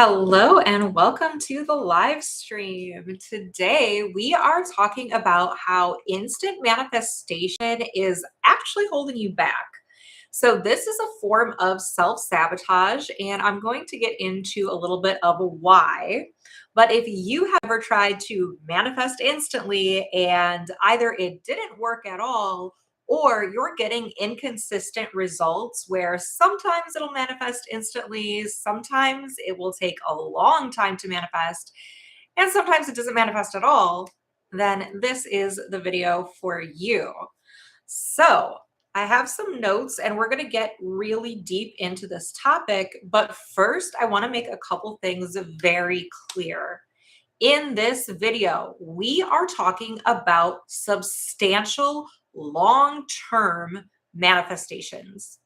Hello and welcome to the live stream. Today we are talking about how instant manifestation is actually holding you back. So, this is a form of self sabotage, and I'm going to get into a little bit of why. But if you have ever tried to manifest instantly and either it didn't work at all, or you're getting inconsistent results where sometimes it'll manifest instantly, sometimes it will take a long time to manifest, and sometimes it doesn't manifest at all, then this is the video for you. So, I have some notes and we're going to get really deep into this topic. But first, I want to make a couple things very clear. In this video, we are talking about substantial long-term manifestations.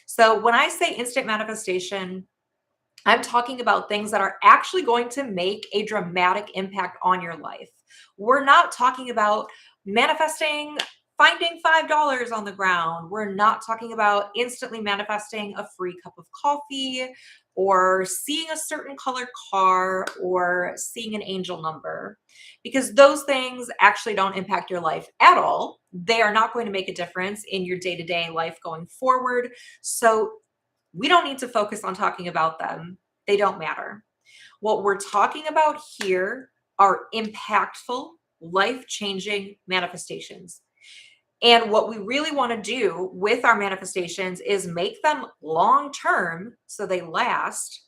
So when I say instant manifestation, I'm talking about things that are actually going to make a dramatic impact on your life. We're not talking about manifesting finding $5 on the ground. We're not talking about instantly manifesting a free cup of coffee or seeing a certain colored car or seeing an angel number, because those things actually don't impact your life at all. They are not going to make a difference in your day-to-day life going forward. So we don't need to focus on talking about them. They don't matter. What we're talking about here are impactful, life-changing manifestations. And what we really want to do with our manifestations is make them long-term so they last,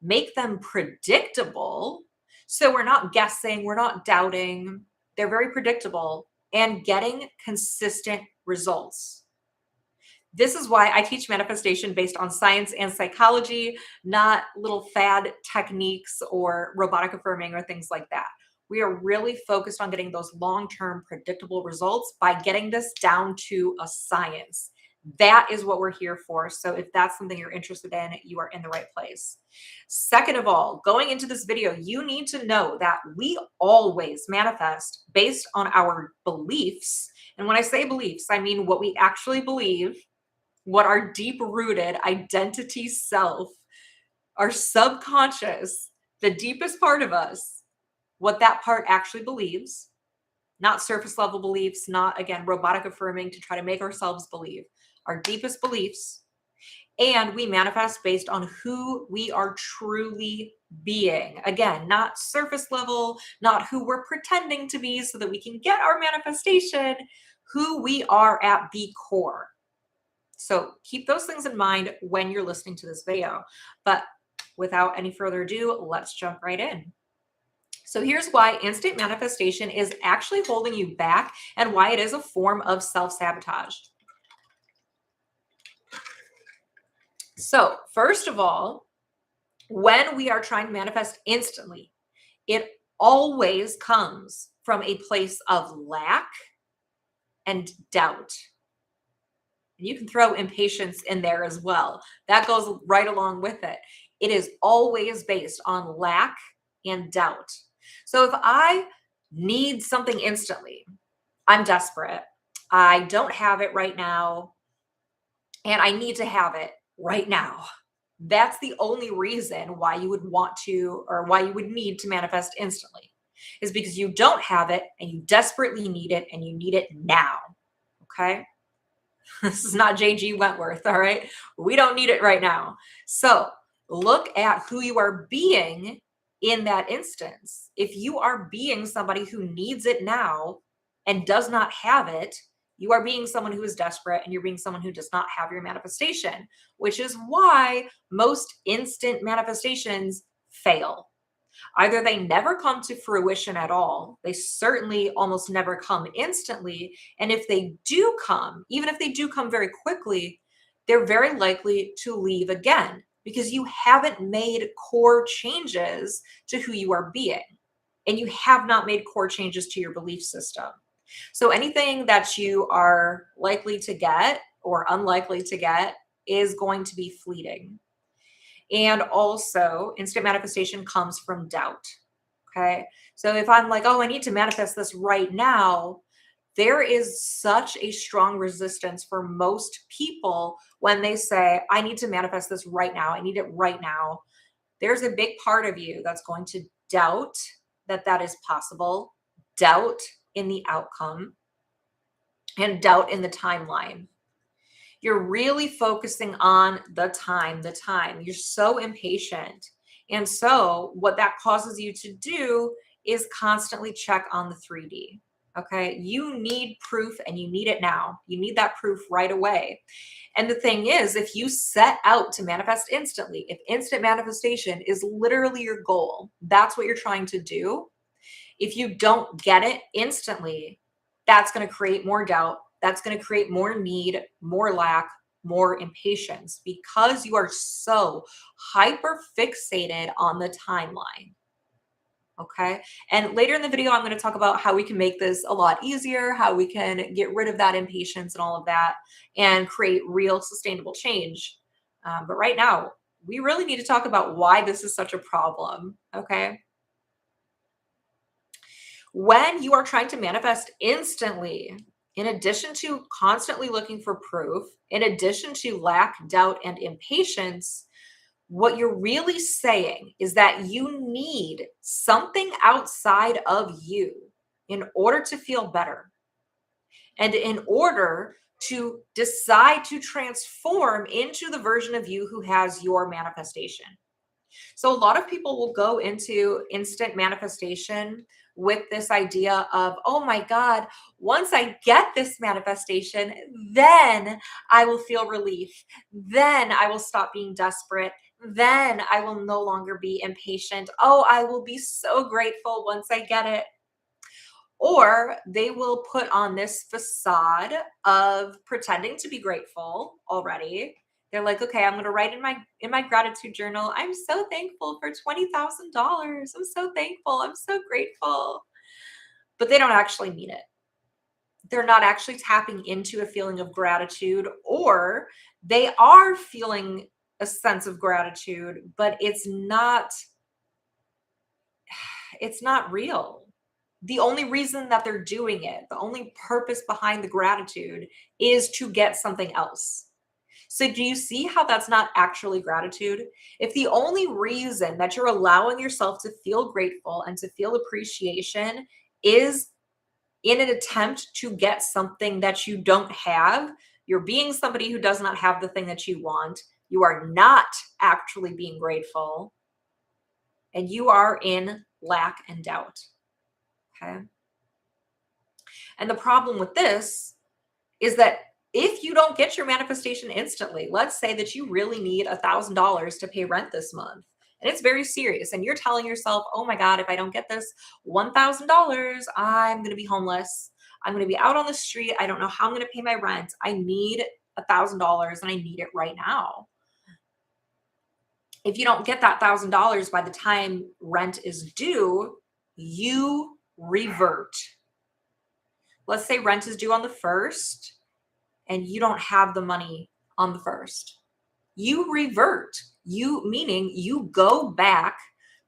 make them predictable so we're not guessing, we're not doubting. They're very predictable and getting consistent results. This is why I teach manifestation based on science and psychology, not little fad techniques or robotic affirming or things like that. We are really focused on getting those long-term predictable results by getting this down to a science. That is what we're here for. So if that's something you're interested in, you are in the right place. Second of all, going into this video, you need to know that we always manifest based on our beliefs. And when I say beliefs, I mean what we actually believe, what our deep-rooted identity self, our subconscious, the deepest part of us, what that part actually believes, not surface level beliefs, not, again, robotic affirming to try to make ourselves believe, our deepest beliefs. And we manifest based on who we are truly being. Again, not surface level, not who we're pretending to be so that we can get our manifestation, who we are at the core. So keep those things in mind when you're listening to this video. But without any further ado, let's jump right in. So here's why instant manifestation is actually holding you back and why it is a form of self-sabotage. So first of all, when we are trying to manifest instantly, it always comes from a place of lack and doubt. And you can throw impatience in there as well. That goes right along with it. It is always based on lack and doubt. So if I need something instantly, I'm desperate, I don't have it right now, and I need to have it right now. That's the only reason why you would want to, or why you would need to manifest instantly, is because you don't have it and you desperately need it and you need it now. Okay. This is not J.G. Wentworth, all right? We don't need it right now. So look at who you are being in that instance. If you are being somebody who needs it now and does not have it, you are being someone who is desperate and you're being someone who does not have your manifestation, which is why most instant manifestations fail. Either they never come to fruition at all, they certainly almost never come instantly, and if they do come, even if they do come very quickly, they're very likely to leave again because you haven't made core changes to who you are being, and you have not made core changes to your belief system. So anything that you are likely to get or unlikely to get is going to be fleeting. And also, instant manifestation comes from doubt. Okay. So if I'm like, oh, I need to manifest this right now, there is such a strong resistance for most people when they say, I need to manifest this right now. I need it right now. there's a big part of you that's going to doubt that that is possible, doubt in the outcome, and doubt in the timeline. You're really focusing on the time, the time. You're so impatient. And so, what that causes you to do is constantly check on the 3D. Okay. You need proof and you need it now. You need that proof right away. And the thing is, if you set out to manifest instantly, if instant manifestation is literally your goal, that's what you're trying to do. If you don't get it instantly, that's going to create more doubt. That's going to create more need, more lack, more impatience because you are so hyper fixated on the timeline. Okay. And later in the video, I'm going to talk about how we can make this a lot easier, how we can get rid of that impatience and all of that and create real sustainable change. But right now, we really need to talk about why this is such a problem. Okay. When you are trying to manifest instantly, in addition to constantly looking for proof, in addition to lack, doubt, and impatience, what you're really saying is that you need something outside of you in order to feel better and in order to decide to transform into the version of you who has your manifestation. So, a lot of people will go into instant manifestation with this idea of, oh my God, once I get this manifestation, then I will feel relief. Then I will stop being desperate. Then I will no longer be impatient. Oh, I will be so grateful once I get it. Or they will put on this facade of pretending to be grateful already. They're like, okay, I'm gonna write in my gratitude journal, I'm so thankful for $20,000. I'm so thankful. I'm so grateful. But they don't actually mean it. They're not actually tapping into a feeling of gratitude, or they are feeling a sense of gratitude, but it's not real. The only reason that they're doing it, the only purpose behind the gratitude is to get something else. So, do you see how that's not actually gratitude? If the only reason that you're allowing yourself to feel grateful and to feel appreciation is in an attempt to get something that you don't have, you're being somebody who does not have the thing that you want. You are not actually being grateful, and you are in lack and doubt. Okay. And the problem with this is that if you don't get your manifestation instantly, let's say that you really need $1,000 to pay rent this month, and it's very serious, and you're telling yourself, oh my God, if I don't get this $1,000, I'm going to be homeless. I'm going to be out on the street. I don't know how I'm going to pay my rent. I need $1,000 and I need it right now. If you don't get that $1,000 by the time rent is due, you revert. Let's say rent is due on the 1st and you don't have the money on the 1st. You revert. Meaning you go back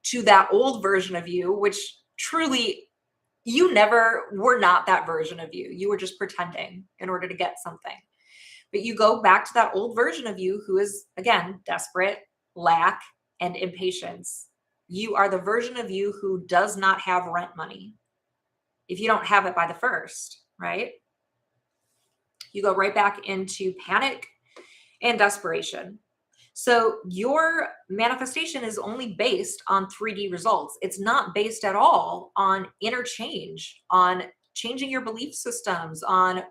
to that old version of you, which truly you never were not that version of you. You were just pretending in order to get something. But you go back to that old version of you who is, again, desperate, lack, and impatience. You are the version of you who does not have rent money if you don't have it by the 1st, right? You go right back into panic and desperation. So your manifestation is only based on 3D results. It's not based at all on inner change, on changing your belief systems, on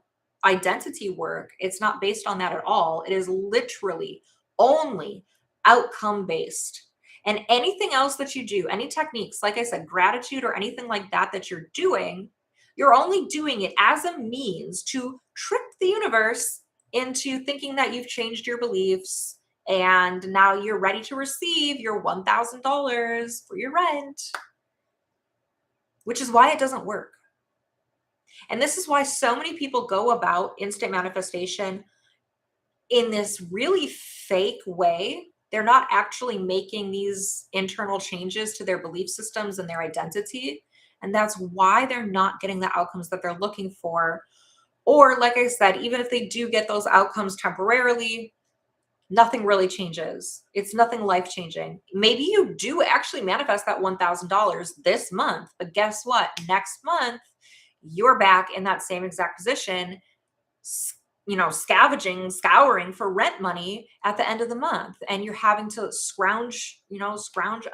identity work. It's not based on that at all. It is literally only outcome based. And anything else that you do, any techniques, like I said, gratitude or anything like that that you're doing, you're only doing it as a means to trick the universe into thinking that you've changed your beliefs and now you're ready to receive your $1,000 for your rent, which is why it doesn't work. And this is why so many people go about instant manifestation in this really fake way. They're not actually making these internal changes to their belief systems and their identity. And that's why they're not getting the outcomes that they're looking for. Or, like I said, even if they do get those outcomes temporarily, nothing really changes. It's nothing life changing. Maybe you do actually manifest that $1,000 this month, but guess what? Next month, you're back in that same exact position, scouring for rent money at the end of the month. And you're having to scrounge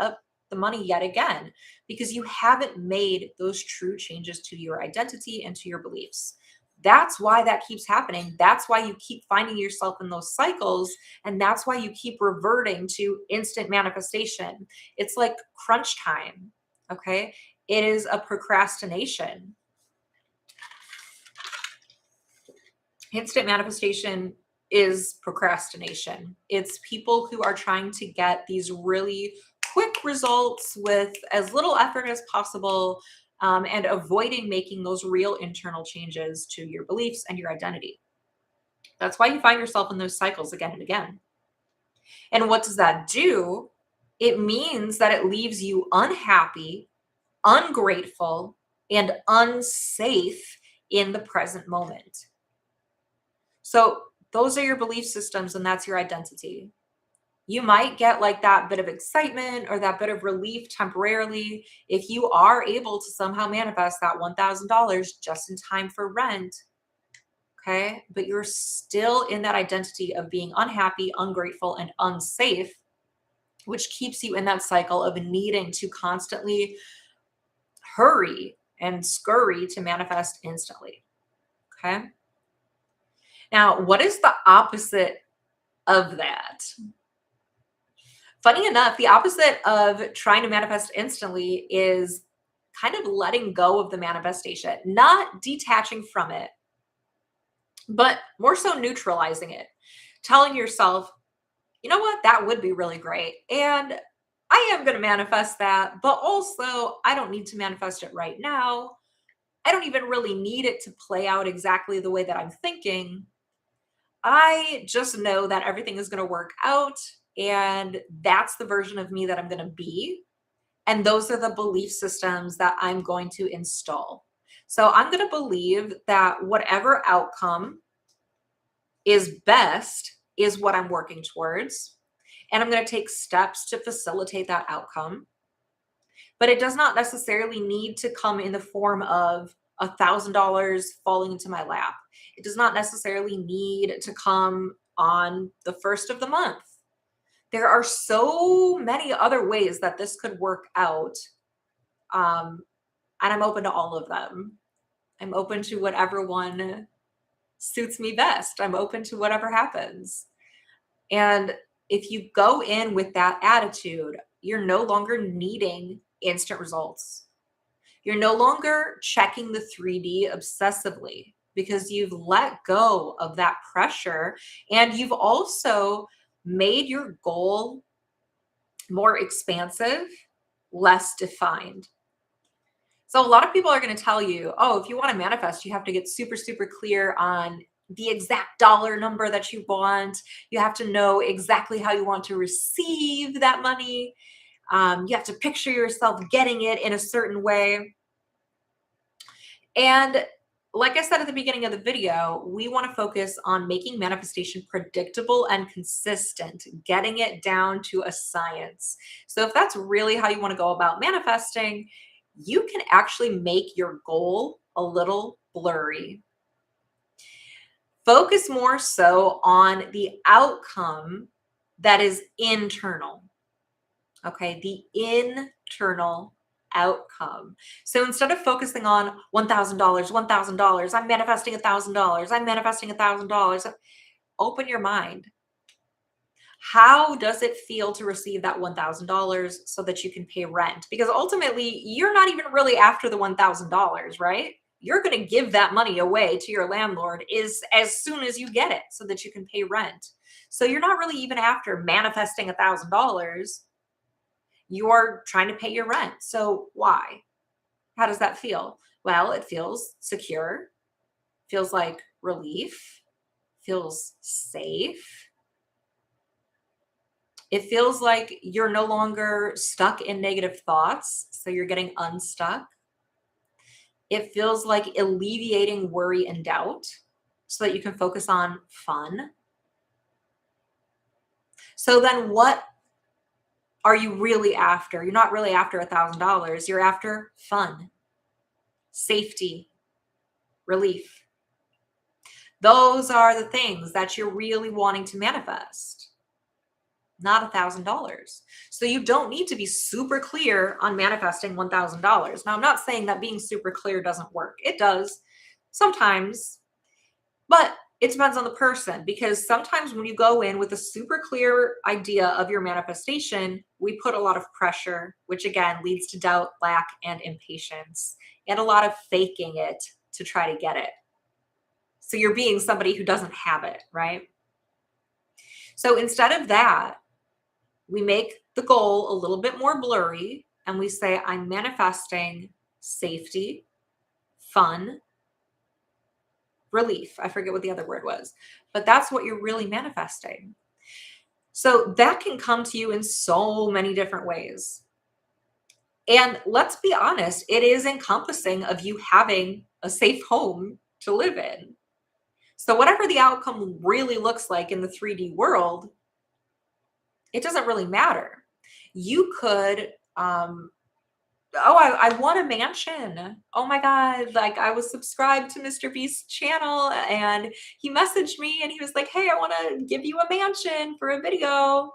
up the money yet again because you haven't made those true changes to your identity and to your beliefs. That's why that keeps happening. That's why you keep finding yourself in those cycles. And that's why you keep reverting to instant manifestation. It's like crunch time. Okay. It is a procrastination. Instant manifestation is procrastination. It's people who are trying to get these really quick results with as little effort as possible, and avoiding making those real internal changes to your beliefs and your identity. That's why you find yourself in those cycles again and again. And what does that do? It means that it leaves you unhappy, ungrateful, and unsafe in the present moment. So those are your belief systems, and that's your identity. You might get like that bit of excitement or that bit of relief temporarily if you are able to somehow manifest that $1,000 just in time for rent. Okay. But you're still in that identity of being unhappy, ungrateful, and unsafe, which keeps you in that cycle of needing to constantly hurry and scurry to manifest instantly. Okay. Now, what is the opposite of that? Funny enough, the opposite of trying to manifest instantly is kind of letting go of the manifestation, not detaching from it, but more so neutralizing it, telling yourself, you know what, that would be really great. And I am going to manifest that, but also I don't need to manifest it right now. I don't even really need it to play out exactly the way that I'm thinking. I just know that everything is going to work out, and that's the version of me that I'm going to be. And those are the belief systems that I'm going to install. So I'm going to believe that whatever outcome is best is what I'm working towards. And I'm going to take steps to facilitate that outcome. But it does not necessarily need to come in the form of $1,000 falling into my lap. It does not necessarily need to come on the first of the month. There are so many other ways that this could work out. And I'm open to all of them. I'm open to whatever one suits me best. I'm open to whatever happens. And if you go in with that attitude, you're no longer needing instant results. You're no longer checking the 3D obsessively because you've let go of that pressure, and you've also made your goal more expansive, less defined. So a lot of people are going to tell you, oh, if you want to manifest, you have to get super, super clear on the exact dollar number that you want. You have to know exactly how you want to receive that money. You have to picture yourself getting it in a certain way. And like I said at the beginning of the video, we want to focus on making manifestation predictable and consistent, getting it down to a science. So if that's really how you want to go about manifesting, you can actually make your goal a little blurry. Focus more so on the outcome that is internal. Okay, the internal outcome. So instead of focusing on $1,000, I'm manifesting $1,000, I'm manifesting $1,000, open your mind. How does it feel to receive that $1,000 so that you can pay rent? Because ultimately, you're not even really after the $1,000, right? You're going to give that money away to your landlord as soon as you get it so that you can pay rent. So you're not really even after manifesting $1,000. You're trying to pay your rent. So why? How does that feel? Well, it feels secure, feels like relief, feels safe. It feels like you're no longer stuck in negative thoughts, so you're getting unstuck. It feels like alleviating worry and doubt so that you can focus on fun. So then what are you really after? You're not really after $1,000. You're after fun, safety, relief. Those are the things that you're really wanting to manifest, not $1,000. So you don't need to be super clear on manifesting $1,000. Now, I'm not saying that being super clear doesn't work. It does sometimes, but it depends on the person, because sometimes when you go in with a super clear idea of your manifestation, we put a lot of pressure, which again leads to doubt, lack, and impatience, and a lot of faking it to try to get it. So you're being somebody who doesn't have it, right? So instead of that, we make the goal a little bit more blurry and we say, I'm manifesting safety, fun, relief. I forget what the other word was, but that's what you're really manifesting. So that can come to you in so many different ways. And let's be honest, it is encompassing of you having a safe home to live in. So whatever the outcome really looks like in the 3D world, it doesn't really matter. You could oh, I want a mansion. Oh my God. Like, I was subscribed to Mr. Beast's channel and he messaged me and he was like, hey, I want to give you a mansion for a video.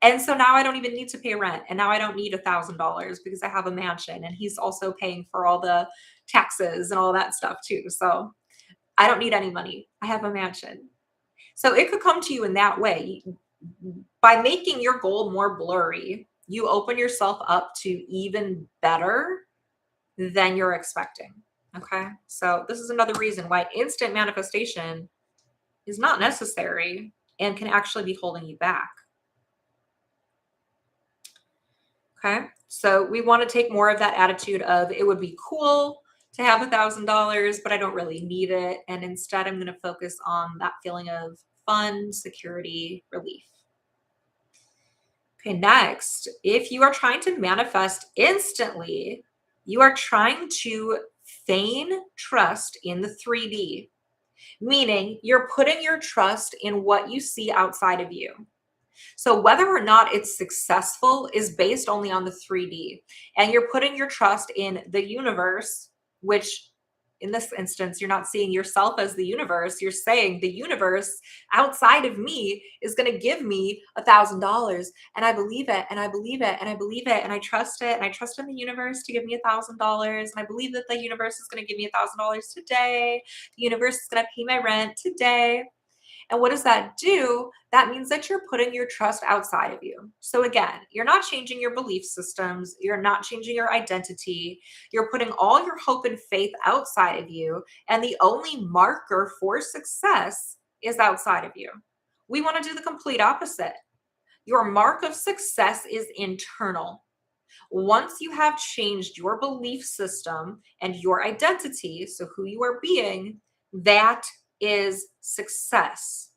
And so now I don't even need to pay rent. And now I don't need $1,000 because I have a mansion. And he's also paying for all the taxes and all that stuff too. So I don't need any money. I have a mansion. So it could come to you in that way. By making your goal more blurry, you open yourself up to even better than you're expecting. Okay. So this is another reason why instant manifestation is not necessary and can actually be holding you back. Okay. So we want to take more of that attitude of it would be cool to have $1,000, but I don't really need it. And instead, I'm going to focus on that feeling of fun, security, relief. Okay, next, if you are trying to manifest instantly, you are trying to feign trust in the 3D, meaning you're putting your trust in what you see outside of you. So whether or not it's successful is based only on the 3D, and you're putting your trust in the universe, which in this instance, you're not seeing yourself as the universe. You're saying the universe outside of me is going to give me $1,000. And I believe it. And I believe it. And I believe it. And I trust it. And I trust in the universe to give me $1,000. And I believe that the universe is going to give me $1,000 today. The universe is going to pay my rent today. And what does that do? That means that you're putting your trust outside of you. So again, you're not changing your belief systems. You're not changing your identity. You're putting all your hope and faith outside of you. And the only marker for success is outside of you. We want to do the complete opposite. Your mark of success is internal. Once you have changed your belief system and your identity, so who you are being, that is success.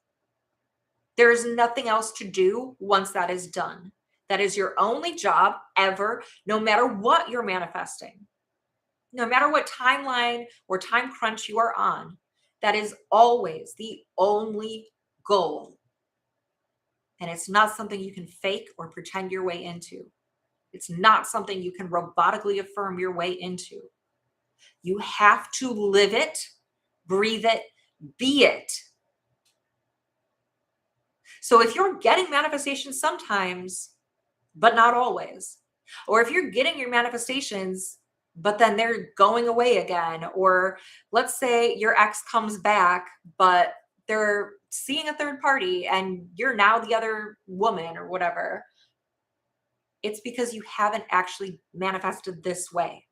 There is nothing else to do once that is done. That is your only job ever, no matter what you're manifesting, no matter what timeline or time crunch you are on. That is always the only goal. And it's not something you can fake or pretend your way into. It's not something you can robotically affirm your way into. You have to live it, breathe it, be it. So if you're getting manifestations sometimes, but not always, or if you're getting your manifestations, but then they're going away again, or let's say your ex comes back, but they're seeing a third party and you're now the other woman or whatever, it's because you haven't actually manifested this way.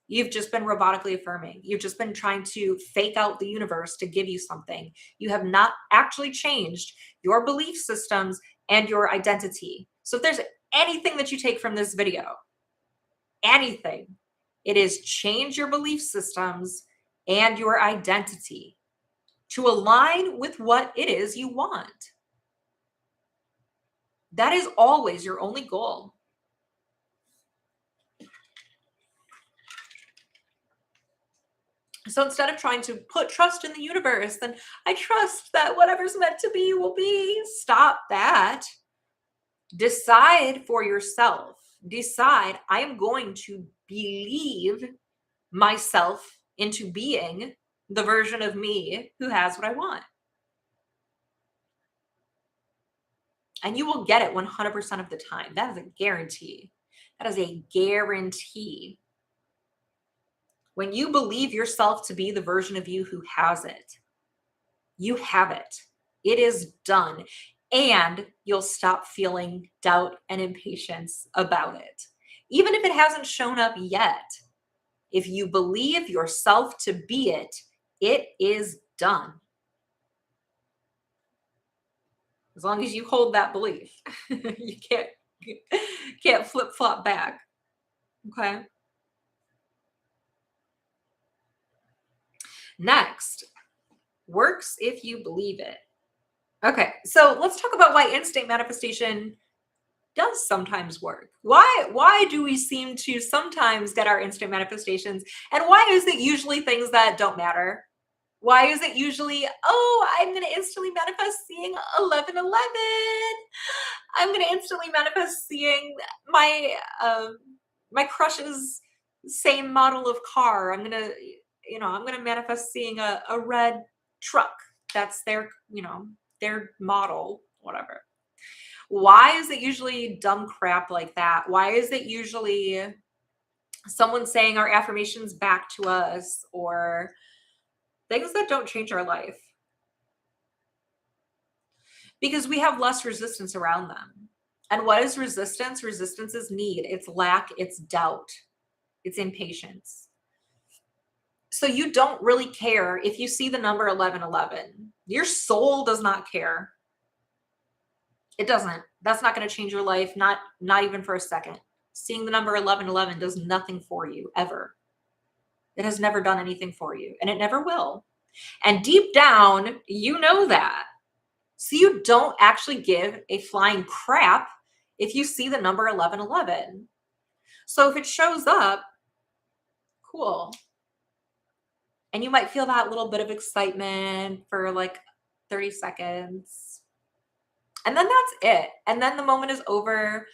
You've just been robotically affirming. You've just been trying to fake out the universe to give you something. You have not actually changed your belief systems and your identity. So if there's anything that you take from this video, anything, it is change your belief systems and your identity to align with what it is you want. That is always your only goal. So instead of trying to put trust in the universe, then I trust that whatever's meant to be will be. Stop that. Decide for yourself. Decide, I am going to believe myself into being the version of me who has what I want. And you will get it 100% of the time. That is a guarantee. That is a guarantee. When you believe yourself to be the version of you who has it, you have it. It is done. And you'll stop feeling doubt and impatience about it. Even if it hasn't shown up yet, if you believe yourself to be it, it is done. As long as you hold that belief, you can't flip-flop back. Okay. Next, works if you believe it. Okay, so let's talk about why instant manifestation does sometimes work. Why do we seem to sometimes get our instant manifestations? And why is it usually things that don't matter? Why is it usually, oh, I'm going to instantly manifest seeing 1111. I'm going to instantly manifest seeing my crush's same model of car. I'm going to manifest seeing a red truck. That's their model, whatever. Why is it usually dumb crap like that? Why is it usually someone saying our affirmations back to us or things that don't change our life? Because we have less resistance around them. And what is resistance? Resistance is need. It's lack. It's doubt. It's impatience. So you don't really care if you see the number 1111. Your soul does not care. It doesn't. That's not going to change your life, not even for a second. Seeing the number 1111 does nothing for you, ever. It has never done anything for you, and it never will. And deep down, you know that. So you don't actually give a flying crap if you see the number 1111. So if it shows up, cool. And you might feel that little bit of excitement for like 30 seconds. And then that's it. And then the moment is over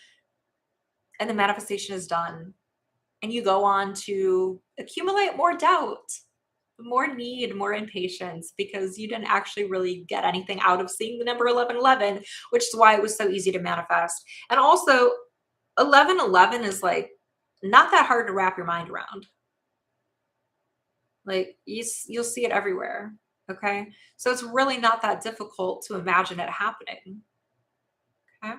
and the manifestation is done. And you go on to accumulate more doubt, more need, more impatience, because you didn't actually really get anything out of seeing the number 1111, which is why it was so easy to manifest. And also 1111 is like not that hard to wrap your mind around. Like you'll see it everywhere. Okay. So it's really not that difficult to imagine it happening. Okay.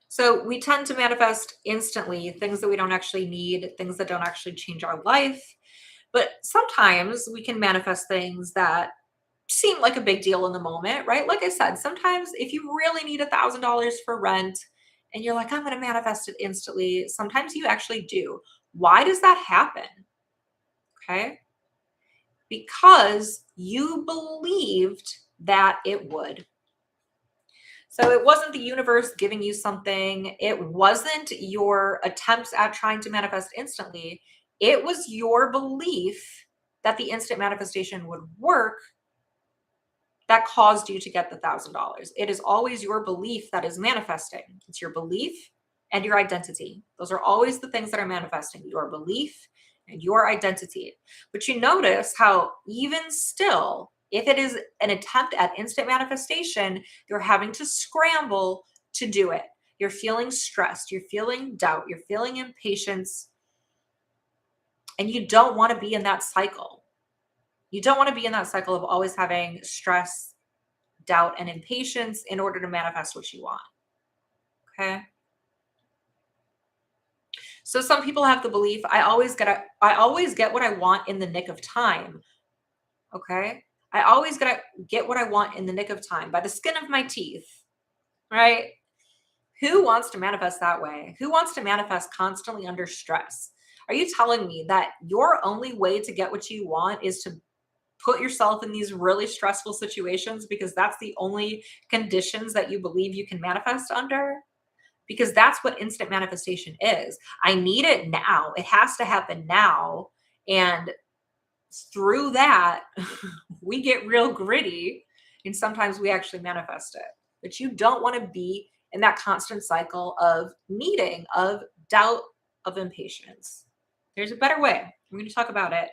So we tend to manifest instantly things that we don't actually need, things that don't actually change our life. But sometimes we can manifest things that seem like a big deal in the moment, right? Like I said, sometimes if you really need $1,000 for rent and you're like, I'm going to manifest it instantly, sometimes you actually do. Why does that happen? Okay. Because you believed that it would. So it wasn't the universe giving you something. It wasn't your attempts at trying to manifest instantly. It was your belief that the instant manifestation would work that caused you to get the $1,000. It is always your belief that is manifesting. It's your belief and your identity. Those are always the things that are manifesting, your belief and your identity. But you notice how even still, if it is an attempt at instant manifestation, you're having to scramble to do it. You're feeling stressed, you're feeling doubt, you're feeling impatience, and you don't want to be in that cycle. You don't want to be in that cycle of always having stress, doubt, and impatience in order to manifest what you want. Okay? So some people have the belief, I always get what I want in the nick of time. Okay? I always get what I want in the nick of time by the skin of my teeth. Right? Who wants to manifest that way? Who wants to manifest constantly under stress? Are you telling me that your only way to get what you want is to put yourself in these really stressful situations because that's the only conditions that you believe you can manifest under? Because that's what instant manifestation is. I need it now. It has to happen now. And through that, we get real gritty and sometimes we actually manifest it. But you don't want to be in that constant cycle of needing, of doubt, of impatience. There's a better way. We're going to talk about it.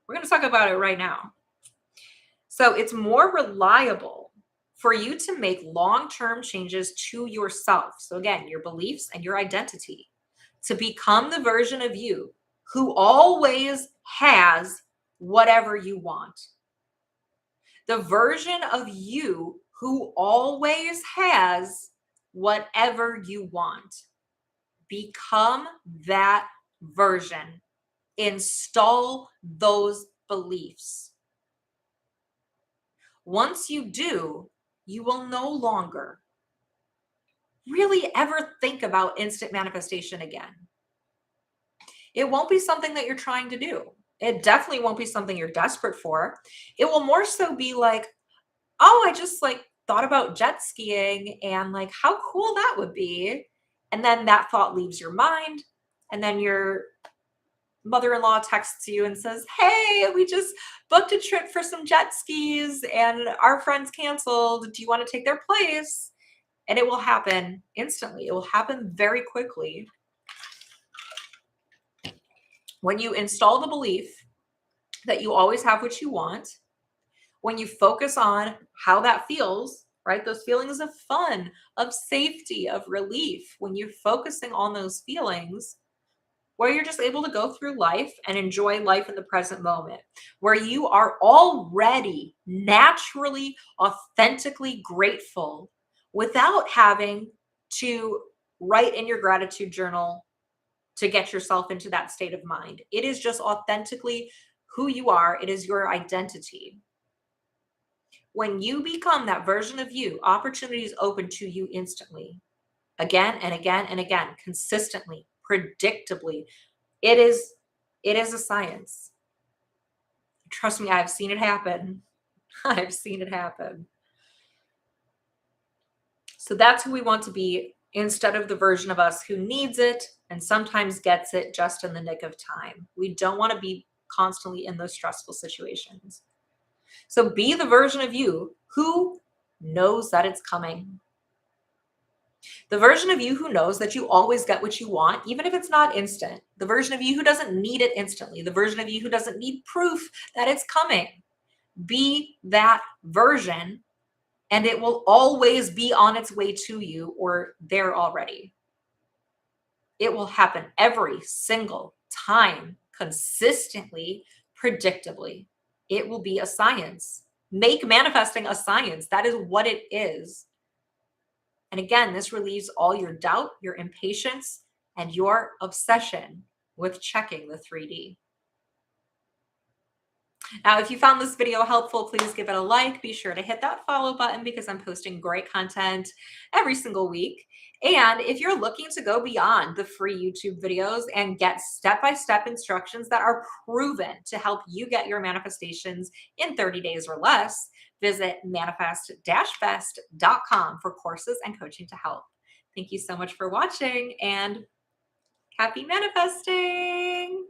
We're going to talk about it right now. So it's more reliable for you to make long-term changes to yourself. So again, your beliefs and your identity to become the version of you who always has whatever you want. The version of you who always has whatever you want. Become that version. Install those beliefs. Once you do, you will no longer really ever think about instant manifestation again. It won't be something that you're trying to do. It definitely won't be something you're desperate for. It will more so be like, oh, I just thought about jet skiing and how cool that would be. And then that thought leaves your mind. And then your mother-in-law texts you and says, hey, we just booked a trip for some jet skis and our friends canceled. Do you want to take their place? And it will happen instantly. It will happen very quickly. When you install the belief that you always have what you want, when you focus on how that feels, right? Those feelings of fun, of safety, of relief, when you're focusing on those feelings, where you're just able to go through life and enjoy life in the present moment, where you are already naturally, authentically grateful without having to write in your gratitude journal to get yourself into that state of mind. It is just authentically who you are. It is your identity. When you become that version of you, opportunities open to you instantly, again and again and again, consistently, predictably. It is a science. Trust me, I've seen it happen. I've seen it happen. So that's who we want to be instead of the version of us who needs it and sometimes gets it just in the nick of time. We don't want to be constantly in those stressful situations. So be the version of you who knows that it's coming. The version of you who knows that you always get what you want, even if it's not instant. The version of you who doesn't need it instantly. The version of you who doesn't need proof that it's coming. Be that version, and it will always be on its way to you or there already. It will happen every single time, consistently, predictably. It will be a science. Make manifesting a science. That is what it is. And again, this relieves all your doubt, your impatience, and your obsession with checking the 3D. Now, if you found this video helpful, please give it a like. Be sure to hit that follow button because I'm posting great content every single week. And if you're looking to go beyond the free YouTube videos and get step-by-step instructions that are proven to help you get your manifestations in 30 days or less, visit manifest-fest.com for courses and coaching to help. Thank you so much for watching and happy manifesting.